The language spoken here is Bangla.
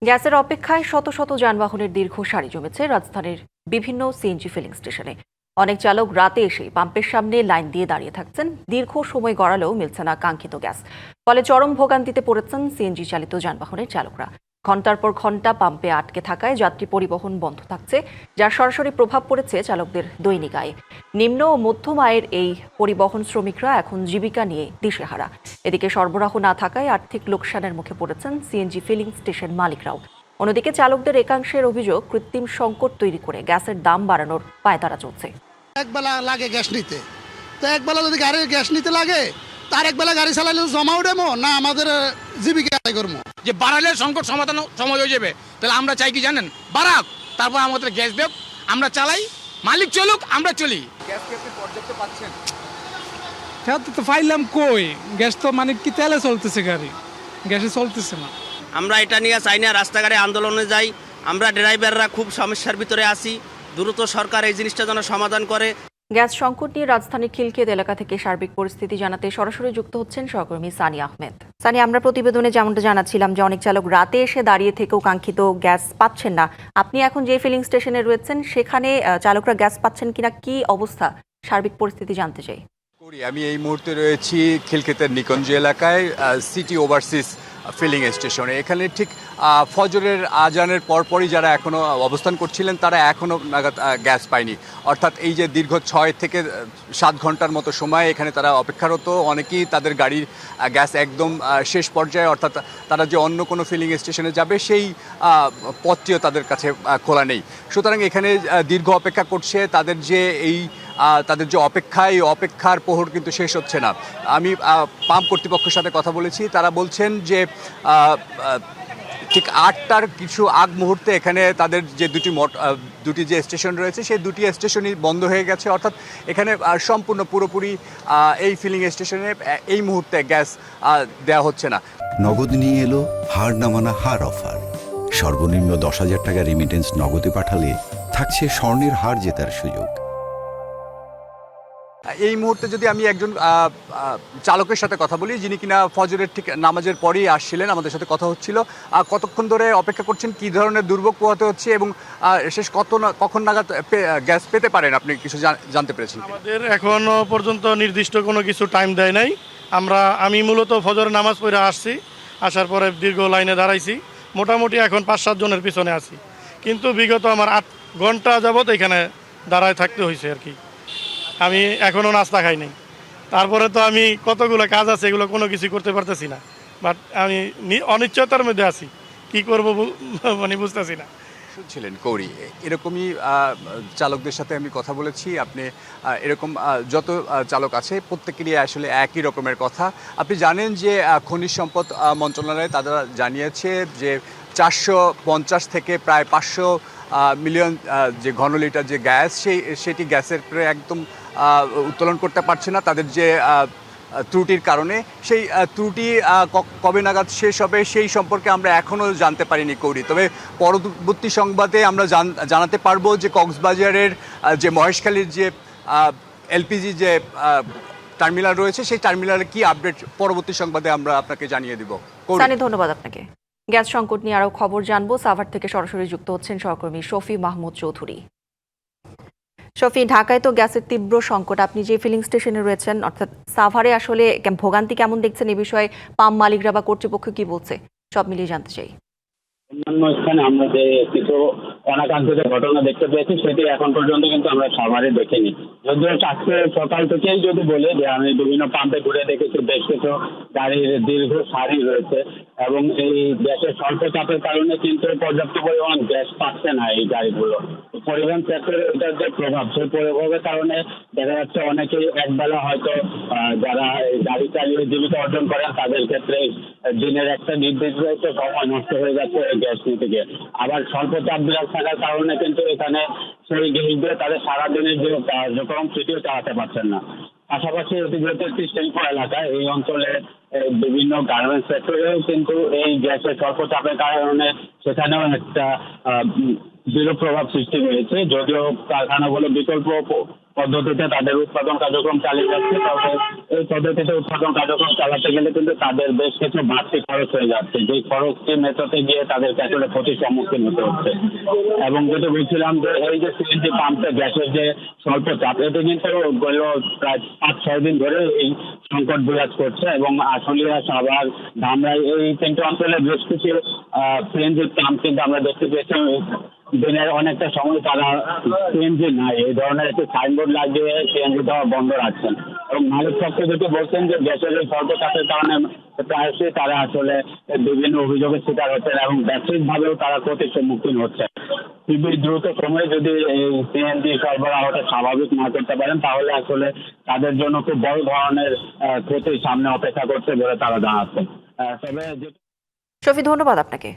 গ্যাসের অপেক্ষায় শত শত যানবাহনের দীর্ঘ সারি জমেছে রাজধানীর বিভিন্ন সিএনজি ফিলিং স্টেশনে। অনেক চালক রাতে এসে পাম্পের সামনে লাইন দিয়ে দাঁড়িয়ে থাকছেন। দীর্ঘ সময় গড়ালেও মিলছে না কাঙ্ক্ষিত গ্যাস। ফলে চরম ভোগান্তিতে পড়েছেন সিএনজি চালিত যানবাহনের চালকরা। ঘন্টার পর ঘন্টা পাম্পে আটকে থাকায় যাত্রী পরিবহন বন্ধ থাকছে, যার সরাসরি প্রভাব পড়েছে চালকদের দৈনিক আয়ে। নিম্ন ও মধ্যম আয়ের এই পরিবহন শ্রমিকরা এখন জীবিকা নিয়ে দিশেহারা। এদিকে সরবরাহ না থাকায় আর্থিক লোকসানের মুখে পড়েছেন সিএনজি ফিলিং স্টেশন মালিকরাও। অন্যদিকে চালকদের একাংশের অভিযোগ, কৃত্রিম সংকট তৈরি করে গ্যাসের দাম বাড়ানোর পায়তারা চলছে। একবেলা লাগে গ্যাস নিতে, তো একবেলা যদি গাড়ির গ্যাস নিতে লাগে, তার একবেলা গাড়ি চালালে জমা উঠেমো না আমাদের জীবিকা আদায় করবো। যে বাড়ালে সংকট সমাধান সময় হয়ে যাবে, তাহলে আমরা চাই কি জানেন, বাড়াক, তারপর আমাদের গ্যাস দেব, আমরা চালাই, মালিক চলুক, আমরা চলি। গ্যাস কি আপনি পর্যাপ্ত পাচ্ছেন? তো পাইলাম কই, গ্যাস তো মানে কি তেলে চলতেছে, গাড়ি গ্যাসে চলতেছে না। আমরা এটা নিয়ে চাই না রাস্তাঘাটে আন্দোলনে যাই। আমরা ড্রাইভাররা খুব সমস্যার ভিতরে আছি। দ্রুত সরকার এই জিনিসটা যেন সমাধান করে। গ্যাস সংকট নিয়ে রাজধানীর খিলক্ষেত এলাকা থেকে সার্বিক পরিস্থিতি জানাতে সরাসরি যুক্ত হচ্ছেন সহকর্মী সানি আহমেদ। সানি, আমরা প্রতিবেদনে যেমনটা জানাচ্ছিলাম যে অনেক চালক রাতে এসে দাঁড়িয়ে থেকেও কাঙ্ক্ষিত গ্যাস পাচ্ছেন না। আপনি এখন যে ফিলিং স্টেশনে রয়েছেন সেখানে চালকরা গ্যাস পাচ্ছেন কিনা, কি অবস্থা, সার্বিক পরিস্থিতি জানতে চাই। আমি এই মুহূর্তে রয়েছি খিলক্ষেতের নিকুঞ্জ এলাকায় সিটি ওভারসিজ ফিলিং স্টেশনে। এখানে ঠিক ফজরের আজানের পরপরই যারা এখনও অবস্থান করছিলেন তারা এখনও নাগাদ গ্যাস পায়নি। অর্থাৎ এই যে দীর্ঘ 6 থেকে 7 ঘন্টার মতো সময় এখানে তারা অপেক্ষারত। অনেকেই তাদের গাড়ির গ্যাস একদম শেষ পর্যায়ে, অর্থাৎ তারা যে অন্য কোনো ফিলিং স্টেশনে যাবে সেই পথটিও তাদের কাছে খোলা নেই। সুতরাং এখানে দীর্ঘ অপেক্ষা করছে। তাদের যে অপেক্ষা, এই অপেক্ষার প্রহর কিন্তু শেষ হচ্ছে না। আমি পাম্প কর্তৃপক্ষের সাথে কথা বলেছি, তারা বলছেন যে ঠিক 8টার কিছু আগ মুহূর্তে এখানে তাদের যে দুটি যে স্টেশন রয়েছে সেই দুটি স্টেশনই বন্ধ হয়ে গেছে। অর্থাৎ এখানে সম্পূর্ণ পুরোপুরি এই ফিলিং স্টেশনে এই মুহূর্তে গ্যাস দেওয়া হচ্ছে না। নগদ নিয়ে এলো হার না মানা হার অফার। সর্বনিম্ন 10,000 টাকা রেমিটেন্স নগদে পাঠালে থাকছে স্বর্ণের হার জেতার সুযোগ। এই মুহূর্তে যদি আমি একজন চালকের সাথে কথা বলি, যিনি কিনা ফজরের ঠিক নামাজের পরেই আসছিলেন, আমাদের সাথে কথা হচ্ছিল, কতক্ষণ ধরে অপেক্ষা করছেন, কী ধরনের দুর্ভোগ পোহাতে হচ্ছে এবং শেষ কখন নাগাদ গ্যাস পেতে পারেন, আপনি কিছু জানতে পেরেছেন? আমাদের এখনো পর্যন্ত নির্দিষ্ট কোনো কিছু টাইম দেয় নাই। আমি মূলত ফজরের নামাজ পড়ে আসছি, আসার পরে দীর্ঘ লাইনে দাঁড়াইছি। মোটামুটি এখন 5-7 জনের পিছনে আছি, কিন্তু বিগত আমার 8 ঘন্টা যাবৎ এখানে দাঁড়ায় থাকতে হয়েছে আর কি। আমি এখনও নাস্তা খাই নাই। তারপরে তো আমি কতগুলো কাজ আছে, এগুলো কোনো কিছু করতে পারতেছি না। বাট আমি অনিশ্চয়তার মধ্যে আছি, কি করব মানে বুঝতেছি না। শুনছিলেন কৌরি, এরকমই চালকদের সাথে আমি কথা বলেছি। আপনি এরকম যত চালক আছে প্রত্যেকেরই আসলে একই রকমের কথা। আপনি জানেন যে খনিজ সম্পদ মন্ত্রণালয় তারা জানিয়েছে যে 450 থেকে প্রায় 500 মিলিয়ন যে ঘনলিটার যে গ্যাস, সেটি গ্যাসের একদম উত্তোলন করতে পারছে না তাদের যে ত্রুটির কারণে। সেই ত্রুটি কবে নাগাদ শেষ হবে সেই সম্পর্কে আমরা এখনও জানতে পারিনি কৌরি। তবে পরবর্তী সংবাদে আমরা জানাতে পারবো যে কক্সবাজারের যে মহেশখালীর যে এলপিজি যে টার্মিনাল রয়েছে সেই টার্মিনালে কি আপডেট, পরবর্তী সংবাদে আমরা আপনাকে জানিয়ে দিব। ধন্যবাদ আপনাকে। গ্যাস সংকট নিয়ে আরও খবর জানবো। সাভার থেকে সরাসরি যুক্ত হচ্ছেন সহকর্মী শফি মাহমুদ চৌধুরী। শফি, ঢাকায় তো গ্যাসের তীব্র সংকট, আপনি যে ফিলিং স্টেশনে রয়েছেন অর্থাৎ সাভারে আসলে ভোগান্তি কেমন দেখছেন, এ বিষয়ে পাম্প মালিকরা বা কর্তৃপক্ষ কি বলছে, সব মিলিয়ে জানতে চাই। অন্যান্য স্থানে আমরা যে কিছু অনাকাঙ্ক্ষিত ঘটনা দেখতে পেয়েছি সেটি এখন পর্যন্ত কিন্তু আমরা সাভারে দেখিনি। যদিও আজকে সকাল থেকেই যদি বলে যে আমি বিভিন্ন পাম্পে ঘুরে দেখেছি, বেশ কিছু গাড়ির দীর্ঘ সারি রয়েছে এবং এই গ্যাসের স্বল্প চাপের কারণে কিন্তু পর্যাপ্ত পরিমাণ গ্যাস পাচ্ছে না এই গাড়িগুলো। পরিবহন সেক্টরে এটার যে প্রভাব, সেই প্রভাবের কারণে দেখা যাচ্ছে অনেকেই একবেলা হয়তো যারা গাড়ি চালিয়ে জীবিকা অর্জন করেন তাদের ক্ষেত্রে দিনের একটা নির্দিষ্ট সময় নষ্ট হয়ে যাচ্ছে গ্যাস নিতে গিয়ে। আবার স্বল্প চাপ বিরাজ থাকার কারণে কিন্তু এখানে সেই গ্যাস দিয়ে তাদের সারাদিনের যে কার্যক্রম সেটিও চালাতে পারছেন না। পাশাপাশি এটি যেহেতু একটি শিল্প এলাকা, এই অঞ্চলে বিভিন্ন গার্মেন্টস সেক্টরেও কিন্তু এই গ্যাসের স্বল্প চাপের কারণে সেখানেও একটা বিরূপ প্রভাব সৃষ্টি হয়েছে। যদিও কারখানাগুলো বিকল্প পদ্ধতিতে তাদের উৎপাদন কার্যক্রম চালিয়ে যাচ্ছে। তবে এই পদ্ধতিতে উৎপাদন কার্যক্রম চালাতে গেলে কিন্তু তাদের বেশ কিছু বাড়তি খরচ হয়ে যাচ্ছে, যে খরচটি মেটাতে গিয়ে তাদেরকে আসলে ক্ষতির সম্মুখীন হতে হচ্ছে। এবং যেটা বলছিলাম যে এই যে সিএনজি পাম্পে গ্যাসের যে স্বল্প চাপ, এটা কিন্তু গেল প্রায় 5-6 দিন ধরে এই সংকট বিরাজ করছে। এবং আশুলিয়া, সাভার, ধামরাই এই 3টে অঞ্চলে বেশ কিছু সিএনজি পাম্প কিন্তু আমরা দেখতে পেয়েছি দিনের অনেকটা সময় তারা সিএনজি নাই এই ধরনের একটি সাইনবোর্ড লাগিয়ে সিএনজি দেওয়া বন্ধ রাখছেন। এবং মালিক পক্ষ যেটি বলছেন যে গ্যাসের এই স্বল্প চাপের কারণে প্রায়শই তারা আসলে বিভিন্ন অভিযোগের শিকার হচ্ছেন এবং ব্যবসায়িকভাবেও তারা ক্ষতির সম্মুখীন হচ্ছে। খুবই দ্রুত সময়ে যদি এই সিএনজি সরবরাহটা স্বাভাবিক না করতে পারেন তাহলে আসলে তাদের জন্য খুব বড় ধরনের ক্ষতির সামনে অপেক্ষা করছে বলে তারা জানাচ্ছেন। তবে শফি, ধন্যবাদ আপনাকে।